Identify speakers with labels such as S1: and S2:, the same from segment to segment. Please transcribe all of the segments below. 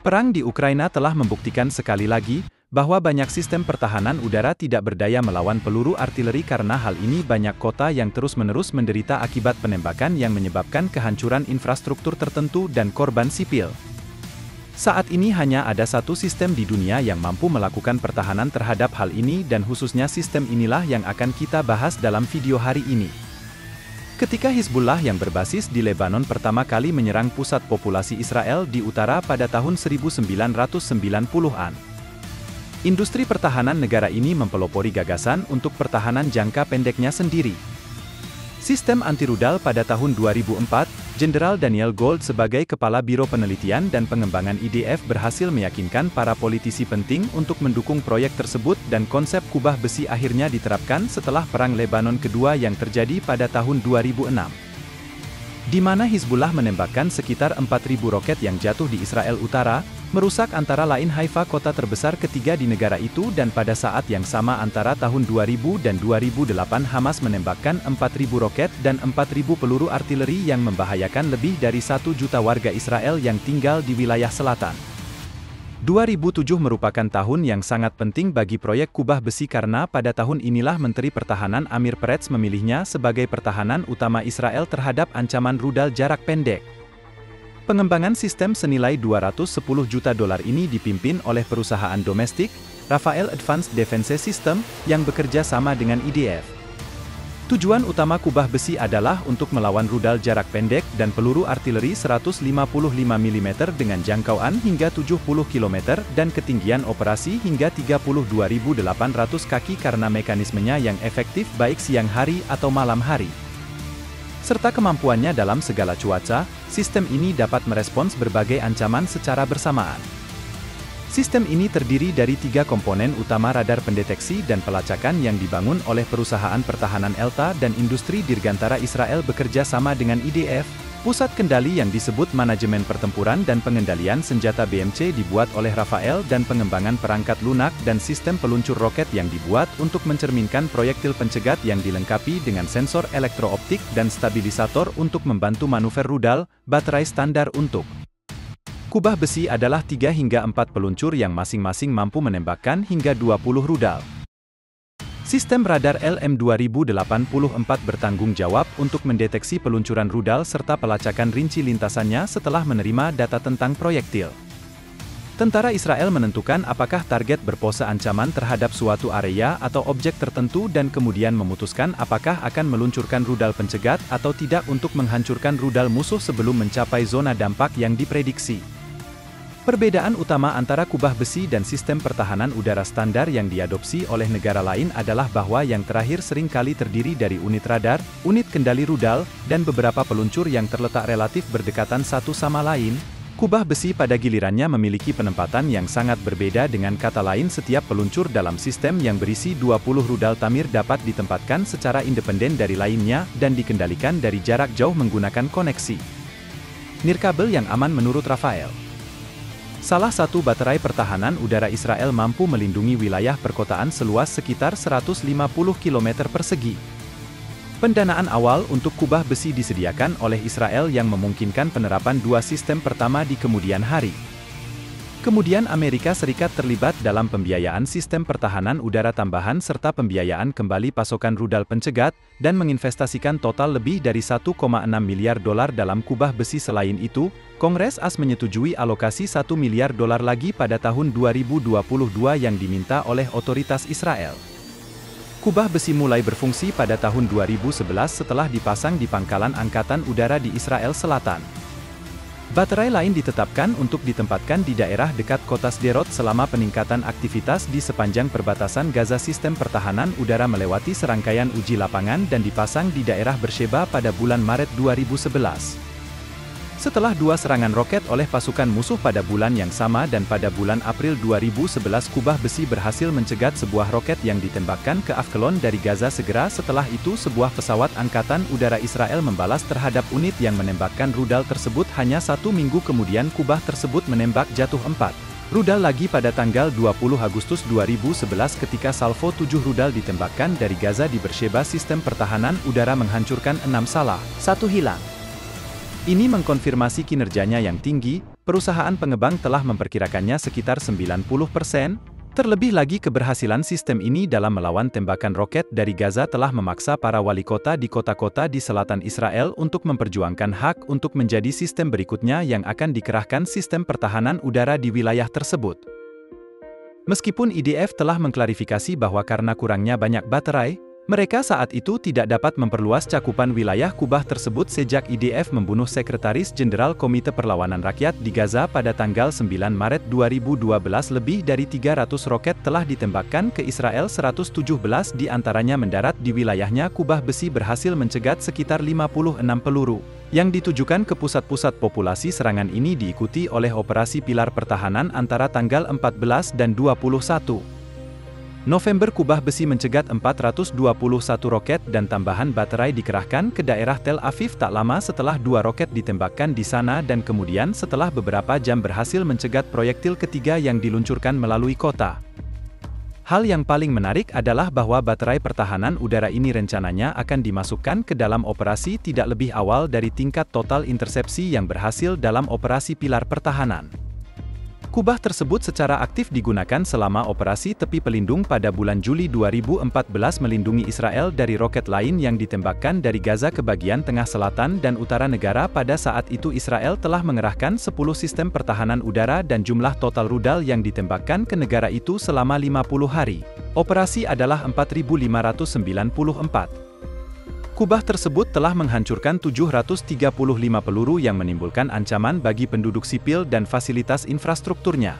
S1: Perang di Ukraina telah membuktikan sekali lagi bahwa banyak sistem pertahanan udara tidak berdaya melawan peluru artileri karena hal ini banyak kota yang terus-menerus menderita akibat penembakan yang menyebabkan kehancuran infrastruktur tertentu dan korban sipil. Saat ini hanya ada satu sistem di dunia yang mampu melakukan pertahanan terhadap hal ini dan khususnya sistem inilah yang akan kita bahas dalam video hari ini. Ketika Hizbullah yang berbasis di Lebanon pertama kali menyerang pusat populasi Israel di utara pada tahun 1990-an. Industri pertahanan negara ini mempelopori gagasan untuk pertahanan jangka pendeknya sendiri. Sistem anti-rudal pada tahun 2004, Jenderal Daniel Gold sebagai Kepala Biro Penelitian dan Pengembangan IDF berhasil meyakinkan para politisi penting untuk mendukung proyek tersebut dan konsep kubah besi akhirnya diterapkan setelah Perang Lebanon Kedua yang terjadi pada tahun 2006. Di mana Hizbullah menembakkan sekitar 4.000 roket yang jatuh di Israel Utara, merusak antara lain Haifa kota terbesar ketiga di negara itu dan pada saat yang sama antara tahun 2000 dan 2008 Hamas menembakkan 4.000 roket dan 4.000 peluru artileri yang membahayakan lebih dari 1 juta warga Israel yang tinggal di wilayah selatan. 2007 merupakan tahun yang sangat penting bagi proyek kubah besi karena pada tahun inilah Menteri Pertahanan Amir Peretz memilihnya sebagai pertahanan utama Israel terhadap ancaman rudal jarak pendek. Pengembangan sistem senilai 210 juta dolar ini dipimpin oleh perusahaan domestik, Rafael Advanced Defense System, yang bekerja sama dengan IDF. Tujuan utama kubah besi adalah untuk melawan rudal jarak pendek dan peluru artileri 155 mm dengan jangkauan hingga 70 km dan ketinggian operasi hingga 32.800 kaki karena mekanismenya yang efektif baik siang hari atau malam hari. Serta kemampuannya dalam segala cuaca, sistem ini dapat merespons berbagai ancaman secara bersamaan. Sistem ini terdiri dari 3 komponen utama radar pendeteksi dan pelacakan yang dibangun oleh perusahaan pertahanan Elta dan industri dirgantara Israel bekerja sama dengan IDF. Pusat kendali yang disebut Manajemen Pertempuran dan Pengendalian Senjata BMC dibuat oleh Rafael dan pengembangan perangkat lunak dan sistem peluncur roket yang dibuat untuk mencerminkan proyektil pencegat yang dilengkapi dengan sensor elektrooptik dan stabilisator untuk membantu manuver rudal, baterai standar untuk kubah besi adalah 3 hingga 4 peluncur yang masing-masing mampu menembakkan hingga 20 rudal. Sistem radar LM-2084 bertanggung jawab untuk mendeteksi peluncuran rudal serta pelacakan rinci lintasannya setelah menerima data tentang proyektil. Tentara Israel menentukan apakah target berpose ancaman terhadap suatu area atau objek tertentu dan kemudian memutuskan apakah akan meluncurkan rudal pencegat atau tidak untuk menghancurkan rudal musuh sebelum mencapai zona dampak yang diprediksi. Perbedaan utama antara kubah besi dan sistem pertahanan udara standar yang diadopsi oleh negara lain adalah bahwa yang terakhir sering kali terdiri dari unit radar, unit kendali rudal, dan beberapa peluncur yang terletak relatif berdekatan satu sama lain. Kubah besi pada gilirannya memiliki penempatan yang sangat berbeda dengan kata lain setiap peluncur dalam sistem yang berisi 20 rudal Tamir dapat ditempatkan secara independen dari lainnya dan dikendalikan dari jarak jauh menggunakan koneksi nirkabel yang aman menurut Rafael. Salah satu baterai pertahanan udara Israel mampu melindungi wilayah perkotaan seluas sekitar 150 km persegi. Pendanaan awal untuk kubah besi disediakan oleh Israel yang memungkinkan penerapan 2 sistem pertama di kemudian hari. Kemudian Amerika Serikat terlibat dalam pembiayaan sistem pertahanan udara tambahan serta pembiayaan kembali pasokan rudal pencegat, dan menginvestasikan total lebih dari 1,6 miliar dolar dalam kubah besi. Selain itu, Kongres AS menyetujui alokasi 1 miliar dolar lagi pada tahun 2022 yang diminta oleh otoritas Israel. Kubah besi mulai berfungsi pada tahun 2011 setelah dipasang di pangkalan Angkatan Udara di Israel Selatan. Baterai lain ditetapkan untuk ditempatkan di daerah dekat kota Sderot selama peningkatan aktivitas di sepanjang perbatasan Gaza. Sistem pertahanan udara melewati serangkaian uji lapangan dan dipasang di daerah Beersheba pada bulan Maret 2011. Setelah 2 serangan roket oleh pasukan musuh pada bulan yang sama dan pada bulan April 2011 kubah besi berhasil mencegat sebuah roket yang ditembakkan ke Ashkelon dari Gaza. Segera setelah itu sebuah pesawat Angkatan Udara Israel membalas terhadap unit yang menembakkan rudal tersebut. Hanya 1 minggu kemudian kubah tersebut menembak jatuh 4 rudal lagi pada tanggal 20 Agustus 2011 ketika salvo 7 rudal ditembakkan dari Gaza di Beersheba. Sistem pertahanan udara menghancurkan 6 salah, 1 hilang. Ini mengkonfirmasi kinerjanya yang tinggi, perusahaan pengembang telah memperkirakannya sekitar 90%. Terlebih lagi keberhasilan sistem ini dalam melawan tembakan roket dari Gaza telah memaksa para wali kota di kota-kota di selatan Israel untuk memperjuangkan hak untuk menjadi sistem berikutnya yang akan dikerahkan sistem pertahanan udara di wilayah tersebut. Meskipun IDF telah mengklarifikasi bahwa karena kurangnya banyak baterai, mereka saat itu tidak dapat memperluas cakupan wilayah Kubah tersebut sejak IDF membunuh Sekretaris Jenderal Komite Perlawanan Rakyat di Gaza pada tanggal 9 Maret 2012. Lebih dari 300 roket telah ditembakkan ke Israel, 117 di antaranya mendarat di wilayahnya. Kubah besi berhasil mencegat sekitar 56 peluru yang ditujukan ke pusat-pusat populasi. Serangan ini diikuti oleh operasi pilar pertahanan antara tanggal 14 dan 21 November. Kubah besi mencegat 421 roket dan tambahan baterai dikerahkan ke daerah Tel Aviv tak lama setelah 2 roket ditembakkan di sana dan kemudian setelah beberapa jam berhasil mencegat proyektil ketiga yang diluncurkan melalui kota. Hal yang paling menarik adalah bahwa baterai pertahanan udara ini rencananya akan dimasukkan ke dalam operasi tidak lebih awal dari tingkat total intersepsi yang berhasil dalam operasi pilar pertahanan. Kubah tersebut secara aktif digunakan selama operasi tepi pelindung pada bulan Juli 2014 melindungi Israel dari roket lain yang ditembakkan dari Gaza ke bagian tengah selatan dan utara negara. Pada saat itu Israel telah mengerahkan 10 sistem pertahanan udara dan jumlah total rudal yang ditembakkan ke negara itu selama 50 hari. Operasi adalah 4.594. Kubah tersebut telah menghancurkan 735 peluru yang menimbulkan ancaman bagi penduduk sipil dan fasilitas infrastrukturnya.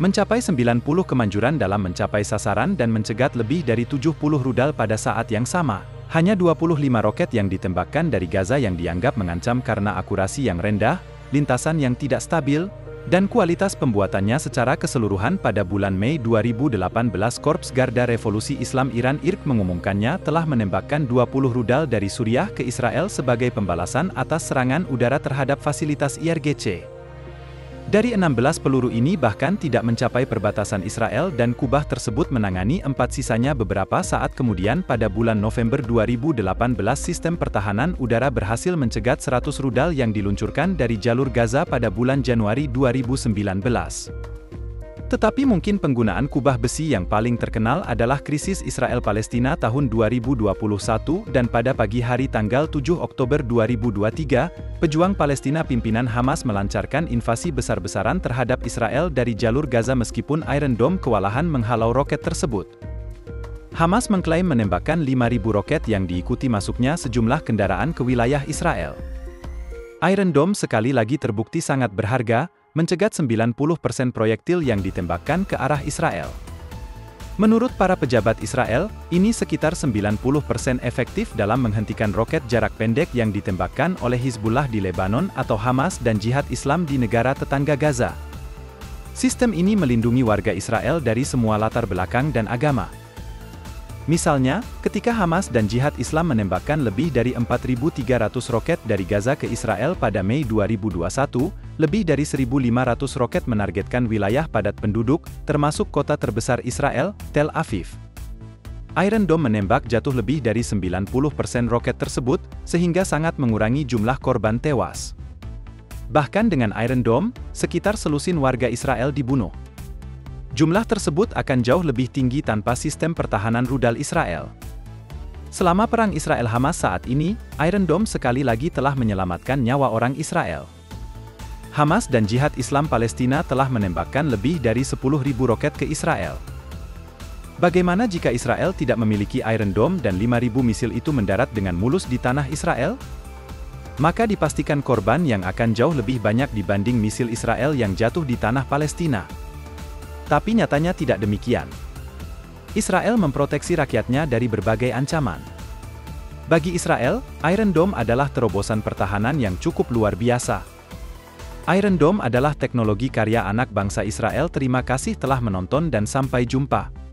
S1: Mencapai 90 kemanjuran dalam mencapai sasaran dan mencegat lebih dari 70 rudal pada saat yang sama. Hanya 25 roket yang ditembakkan dari Gaza yang dianggap mengancam karena akurasi yang rendah, lintasan yang tidak stabil, dan kualitas pembuatannya secara keseluruhan. Pada bulan Mei 2018 Korps Garda Revolusi Islam Iran IRG mengumumkannya telah menembakkan 20 rudal dari Suriah ke Israel sebagai pembalasan atas serangan udara terhadap fasilitas IRGC. Dari 16 peluru ini bahkan tidak mencapai perbatasan Israel dan Kubah tersebut menangani 4 sisanya beberapa saat kemudian. Pada bulan November 2018 sistem pertahanan udara berhasil mencegat 100 rudal yang diluncurkan dari jalur Gaza pada bulan Januari 2019. Tetapi mungkin penggunaan kubah besi yang paling terkenal adalah krisis Israel-Palestina tahun 2021 dan pada pagi hari tanggal 7 Oktober 2023, pejuang Palestina pimpinan Hamas melancarkan invasi besar-besaran terhadap Israel dari jalur Gaza meskipun Iron Dome kewalahan menghalau roket tersebut. Hamas mengklaim menembakkan 5.000 roket yang diikuti masuknya sejumlah kendaraan ke wilayah Israel. Iron Dome sekali lagi terbukti sangat berharga, mencegat 90% proyektil yang ditembakkan ke arah Israel. Menurut para pejabat Israel, ini sekitar 90% efektif dalam menghentikan roket jarak pendek yang ditembakkan oleh Hizbullah di Lebanon atau Hamas dan Jihad Islam di negara tetangga Gaza. Sistem ini melindungi warga Israel dari semua latar belakang dan agama. Misalnya, ketika Hamas dan Jihad Islam menembakkan lebih dari 4.300 roket dari Gaza ke Israel pada Mei 2021, lebih dari 1.500 roket menargetkan wilayah padat penduduk, termasuk kota terbesar Israel, Tel Aviv. Iron Dome menembak jatuh lebih dari 90% roket tersebut, sehingga sangat mengurangi jumlah korban tewas. Bahkan dengan Iron Dome, sekitar selusin warga Israel dibunuh. Jumlah tersebut akan jauh lebih tinggi tanpa sistem pertahanan rudal Israel. Selama perang Israel-Hamas saat ini, Iron Dome sekali lagi telah menyelamatkan nyawa orang Israel. Hamas dan Jihad Islam Palestina telah menembakkan lebih dari 10.000 roket ke Israel. Bagaimana jika Israel tidak memiliki Iron Dome dan 5.000 misil itu mendarat dengan mulus di tanah Israel? Maka dipastikan korban yang akan jauh lebih banyak dibanding misil Israel yang jatuh di tanah Palestina. Tapi nyatanya tidak demikian. Israel memproteksi rakyatnya dari berbagai ancaman. Bagi Israel, Iron Dome adalah terobosan pertahanan yang cukup luar biasa. Iron Dome adalah teknologi karya anak bangsa Israel. Terima kasih telah menonton dan sampai jumpa.